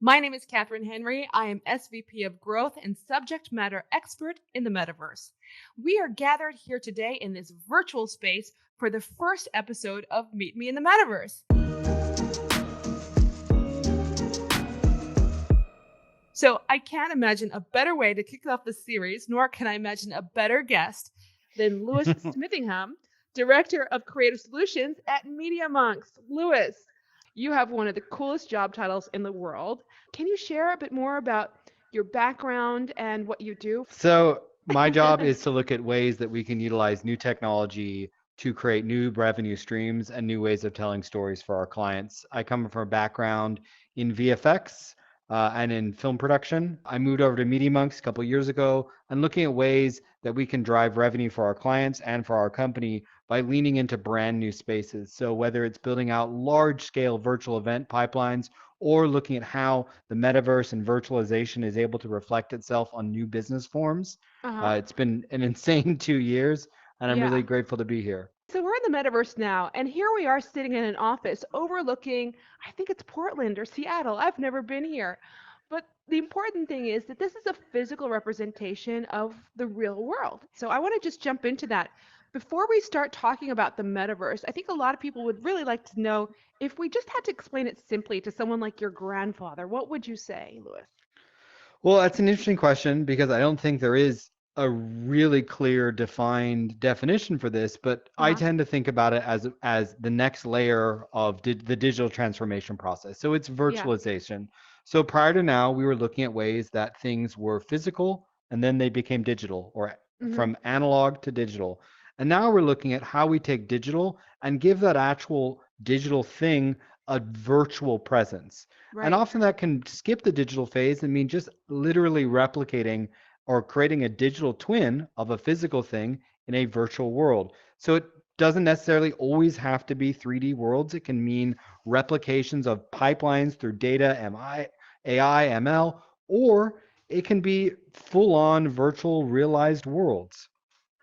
My name is Catherine Henry. I am SVP of Growth and Subject Matter Expert in the Metaverse. We are gathered here today in this virtual space for the first episode of Meet Me in the Metaverse. So I can't imagine a better way to kick off the series, nor can I imagine a better guest than Lewis Smithingham, Director of Creative Solutions at Media Monks. Lewis, you have one of the coolest job titles in the world. Can you share a bit more about your background and what you do? So my job is to look at ways that we can utilize new technology to create new revenue streams and new ways of telling stories for our clients. I come from a background in VFX and in film production. I moved over to Media Monks a couple of years ago and looking at ways that we can drive revenue for our clients and for our company by leaning into brand new spaces. So whether it's building out large scale virtual event pipelines or looking at how the metaverse and virtualization is able to reflect itself on new business forms. Uh-huh. It's been an insane 2 years, and I'm Yeah. really grateful to be here. So we're in the metaverse now, and here we are sitting in an office overlooking, I think it's Portland or Seattle. I've never been here. But the important thing is that this is a physical representation of the real world. So I want to just jump into that. Before we start talking about the metaverse, I think a lot of people would really like to know if we just had to explain it simply to someone like your grandfather, what would you say, Louis? Well, that's an interesting question because I don't think there is a really clear defined definition for this, but I Uh-huh. tend to think about it as the next layer of the digital transformation process. So it's Yeah. virtualization. So prior to now, we were looking at ways that things were physical and then they became digital or Mm-hmm. from analog to digital. And now we're looking at how we take digital and give that actual digital thing a virtual presence. And Right. often that can skip the digital phase and mean just literally replicating or creating a digital twin of a physical thing in a virtual world. So it doesn't necessarily always have to be 3D worlds. It can mean replications of pipelines through data, MI, AI, ML, or it can be full on virtual realized worlds.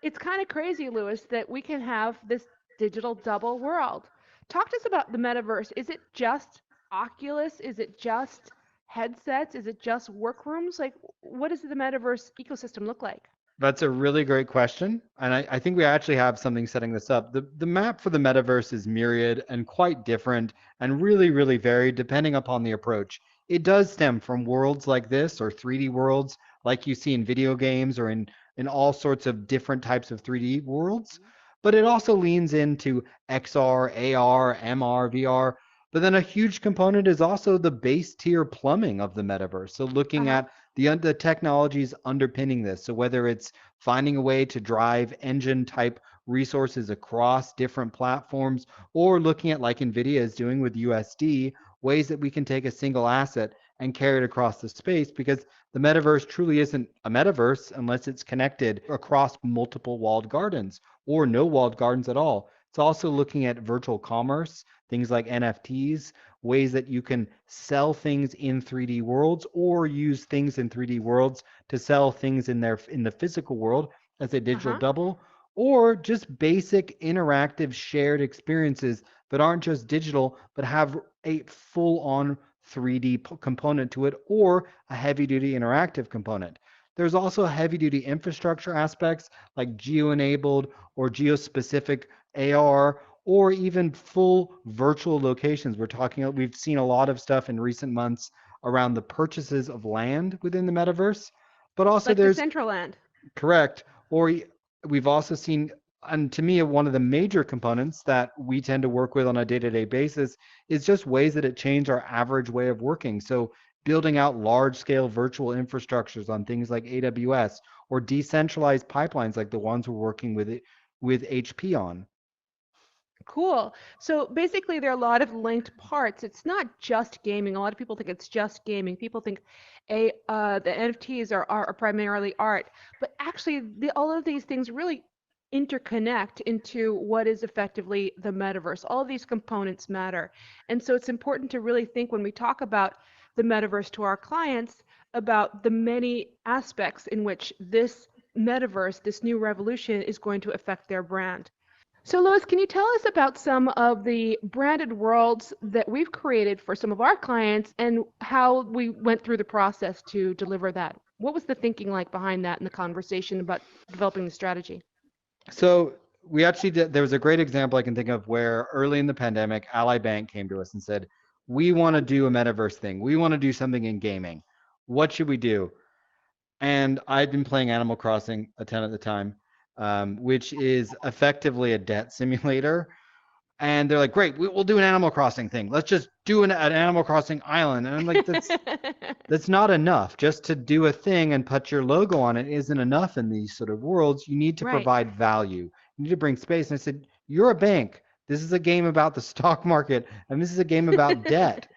It's kind of crazy, Lewis, that we can have this digital double world. Talk to us about the metaverse. Is it just Oculus? Is it just headsets? Is it just workrooms? Like, what does the metaverse ecosystem look like? That's a really great question. And I think we actually have something setting this up. The map for the metaverse is myriad and quite different and really, really varied depending upon the approach. It does stem from worlds like this or 3D worlds like you see in video games or in all sorts of different types of 3D worlds. But it also leans into XR, AR, MR, VR. But then a huge component is also the base tier plumbing of the metaverse. So looking Uh-huh. at the technologies underpinning this. So whether it's finding a way to drive engine type resources across different platforms or looking at like Nvidia is doing with USD, ways that we can take a single asset and carry it across the space because the metaverse truly isn't a metaverse unless it's connected across multiple walled gardens or no walled gardens at all. It's also looking at virtual commerce, things like NFTs, ways that you can sell things in 3D worlds or use things in 3D worlds to sell things in the physical world as a digital Uh-huh. double, or just basic interactive shared experiences that aren't just digital but have a full-on 3D component to it or a heavy-duty interactive component. There's also heavy-duty infrastructure aspects like geo-enabled or geo-specific AR or even full virtual locations. We've seen a lot of stuff in recent months around the purchases of land within the metaverse, but also Like there's Decentraland. correct, or we've also seen, and to me, one of the major components that we tend to work with on a day-to-day basis is just ways that it changed our average way of working. So building out large-scale virtual infrastructures on things like AWS or decentralized pipelines like the ones we're working with HP on. Cool. So basically, there are a lot of linked parts. It's not just gaming. A lot of people think it's just gaming. People think the NFTs are primarily art, but actually, all of these things really interconnect into what is effectively the metaverse. All of these components matter. And so it's important to really think when we talk about the metaverse to our clients about the many aspects in which this metaverse, this new revolution, is going to affect their brand. So, Louis, can you tell us about some of the branded worlds that we've created for some of our clients and how we went through the process to deliver that? What was the thinking like behind that and the conversation about developing the strategy? So we actually did, there was a great example I can think of where early in the pandemic, Ally Bank came to us and said, we want to do a metaverse thing. We want to do something in gaming. What should we do? And I'd been playing Animal Crossing a ton at the time, which is effectively a debt simulator. And they're like, great, we'll do an Animal Crossing thing. Let's just do an Animal Crossing island. And I'm like, that's not enough. Just to do a thing and put your logo on it isn't enough in these sort of worlds. You need to Right. provide value. You need to bring space. And I said, you're a bank. This is a game about the stock market, and this is a game about debt.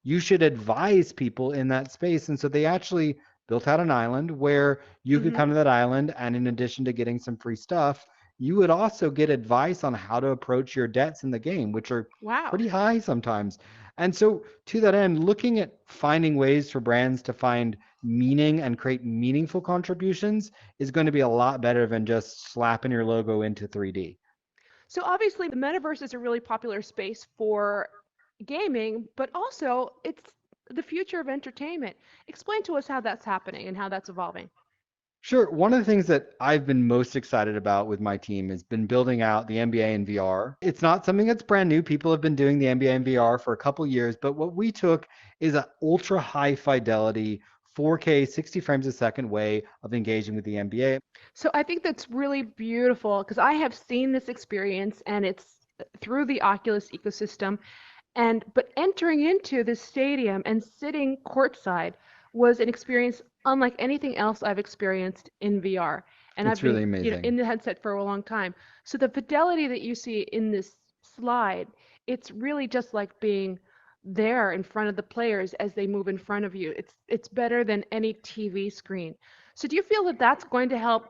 You should advise people in that space. And so they actually built out an island where you could Hmm. come to that island, and in addition to getting some free stuff, you would also get advice on how to approach your debts in the game, which are Wow. pretty high sometimes. And so, to that end, looking at finding ways for brands to find meaning and create meaningful contributions is going to be a lot better than just slapping your logo into 3D. So obviously the metaverse is a really popular space for gaming, but also it's the future of entertainment. Explain to us how that's happening and how that's evolving. Sure. One of the things that I've been most excited about with my team has been building out the NBA in VR. It's not something that's brand new. People have been doing the NBA in VR for a couple years, but what we took is an ultra high fidelity 4K 60 frames a second way of engaging with the NBA. So I think that's really beautiful because I have seen this experience and it's through the Oculus ecosystem. And but entering into this stadium and sitting courtside was an experience unlike anything else I've experienced in VR. And I've It's been, really amazing. in the headset for a long time. So the fidelity that you see in this slide, it's really just like being there in front of the players as they move in front of you. It's better than any TV screen. So do you feel that that's going to help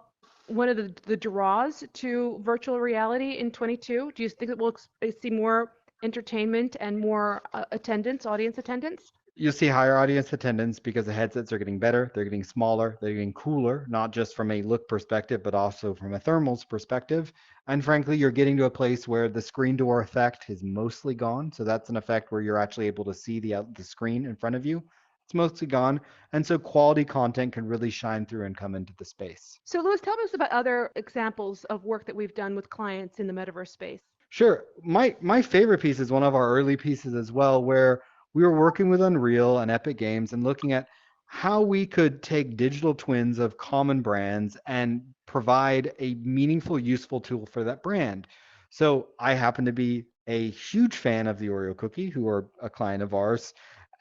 one of the draws to virtual reality in 22? Do you think that we'll see more entertainment and more attendance, audience attendance? You'll see higher audience attendance because the headsets are getting better, they're getting smaller, they're getting cooler, not just from a look perspective, but also from a thermals perspective. And frankly, you're getting to a place where the screen door effect is mostly gone. So that's an effect where you're actually able to see the screen in front of you. It's mostly gone. And so quality content can really shine through and come into the space. So, Louis, tell us about other examples of work that we've done with clients in the metaverse space. Sure. My favorite piece is one of our early pieces as well, where we were working with Unreal and Epic Games and looking at how we could take digital twins of common brands and provide a meaningful, useful tool for that brand. So I happen to be a huge fan of the Oreo cookie, who are a client of ours.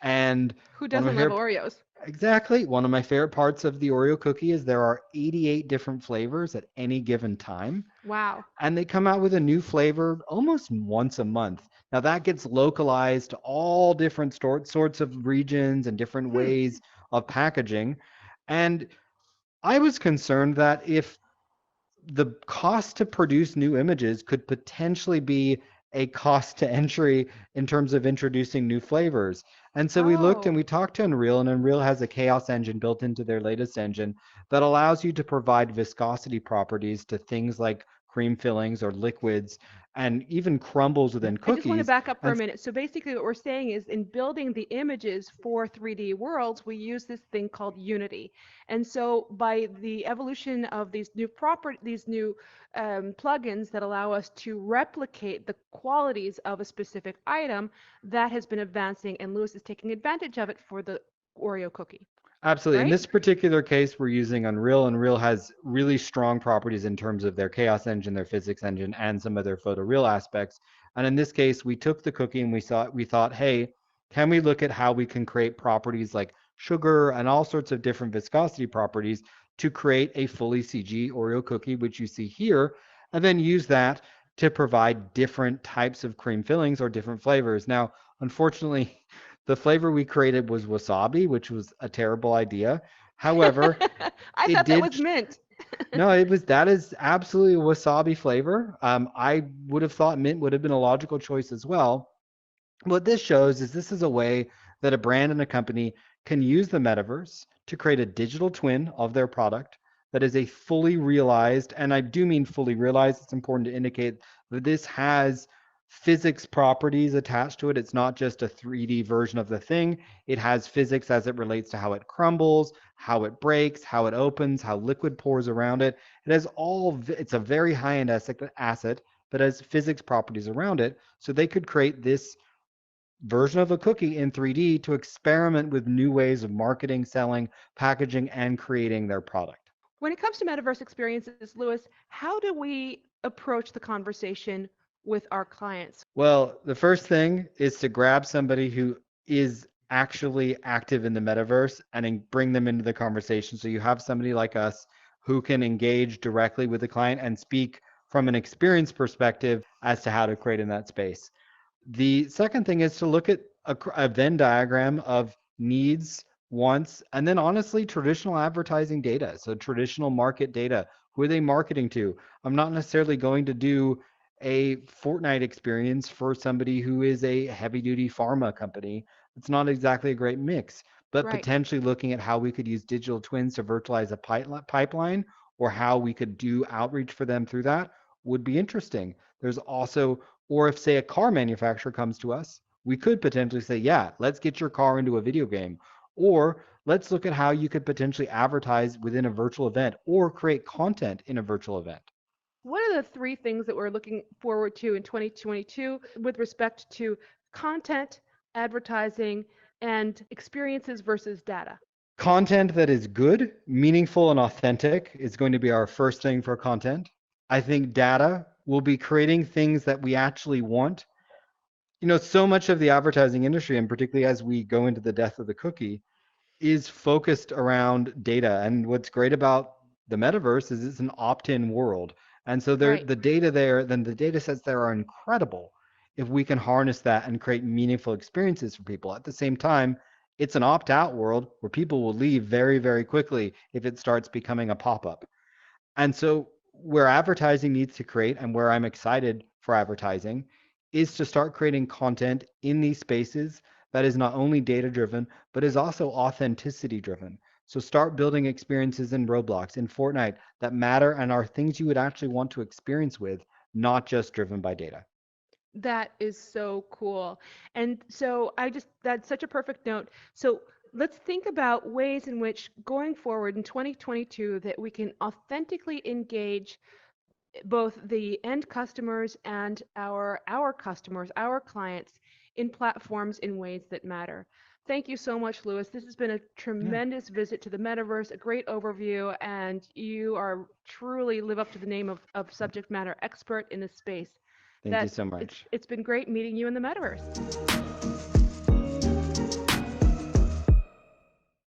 And Who one of my doesn't love favorite Oreos? Exactly. One of my favorite parts of the Oreo cookie is there are 88 different flavors at any given time, Wow. and they come out with a new flavor almost once a month. Now that gets localized to all different sorts of regions and different Hmm. ways of packaging. And I was concerned that if the cost to produce new images could potentially be a cost to entry in terms of introducing new flavors. And so we looked and Oh. we talked to Unreal, and Unreal has a chaos engine built into their latest engine that allows you to provide viscosity properties to things like cream fillings or liquids and even crumbles within I just want to cookies. back up for a And minute. So basically what we're saying is in building the images for 3D worlds, we use this thing called Unity. And so by the evolution of these new plugins that allow us to replicate the qualities of a specific item, that has been advancing, and Lewis is taking advantage of it for the Oreo cookie, Absolutely. In right? this particular case, we're using Unreal. Unreal has really strong properties in terms of their chaos engine, their physics engine, and some of their photoreal aspects. And in this case, we took the cookie and we thought, hey, can we look at how we can create properties like sugar and all sorts of different viscosity properties to create a fully CG Oreo cookie, which you see here, and then use that to provide different types of cream fillings or different flavors. Now, unfortunately, the flavor we created was wasabi, which was a terrible idea. However, I it thought that did. was mint. No, it was that is absolutely a wasabi flavor. I would have thought mint would have been a logical choice as well. What this shows is this is a way that a brand and a company can use the metaverse to create a digital twin of their product that is a fully realized, and I do mean fully realized. It's important to indicate but this has physics properties attached to it. It's not just a 3D version of the thing. It has physics as it relates to how it crumbles, how it breaks, how it opens, how liquid pours around it. It has it's a very high-end asset, but has physics properties around it. So they could create this version of a cookie in 3D to experiment with new ways of marketing, selling, packaging, and creating their product. When it comes to metaverse experiences, Lewis, how do we approach the conversation with our clients? Well, the first thing is to grab somebody who is actually active in the metaverse and bring them into the conversation. So you have somebody like us who can engage directly with the client and speak from an experience perspective as to how to create in that space. The second thing is to look at a Venn diagram of needs, wants, and then honestly, traditional advertising data. So traditional market data. Who are they marketing to? I'm not necessarily going to do a Fortnite experience for somebody who is a heavy duty pharma company. It's not exactly a great mix, but Right. potentially looking at how we could use digital twins to virtualize a pipeline or how we could do outreach for them through that would be interesting. There's also, or if say a car manufacturer comes to us, we could potentially say, yeah, let's get your car into a video game. Or let's look at how you could potentially advertise within a virtual event or create content in a virtual event. What are the three things that we're looking forward to in 2022 with respect to content, advertising, and experiences versus data? Content that is good, meaningful, and authentic is going to be our first thing for content. I think data will be creating things that we actually want. So much of the advertising industry, and particularly as we go into the death of the cookie, is focused around data. And what's great about the metaverse is it's an opt-in world. And so there, Right. the data there, then the data sets there are incredible if we can harness that and create meaningful experiences for people. At the same time, it's an opt-out world where people will leave very, very quickly if it starts becoming a pop-up. And so where advertising needs to create and where I'm excited for advertising is to start creating content in these spaces that is not only data driven, but is also authenticity driven. So start building experiences in Roblox, in Fortnite that matter and are things you would actually want to experience with, not just driven by data. That is so cool. And so that's such a perfect note. So let's think about ways in which going forward in 2022 that we can authentically engage both the end customers and our customers, our clients in platforms in ways that matter. Thank you so much, Lewis. This has been a Yeah. tremendous visit to the metaverse, a great overview, and you are truly live up to the name of subject matter expert in this space. Thank you That so much. it's been great meeting you in the metaverse.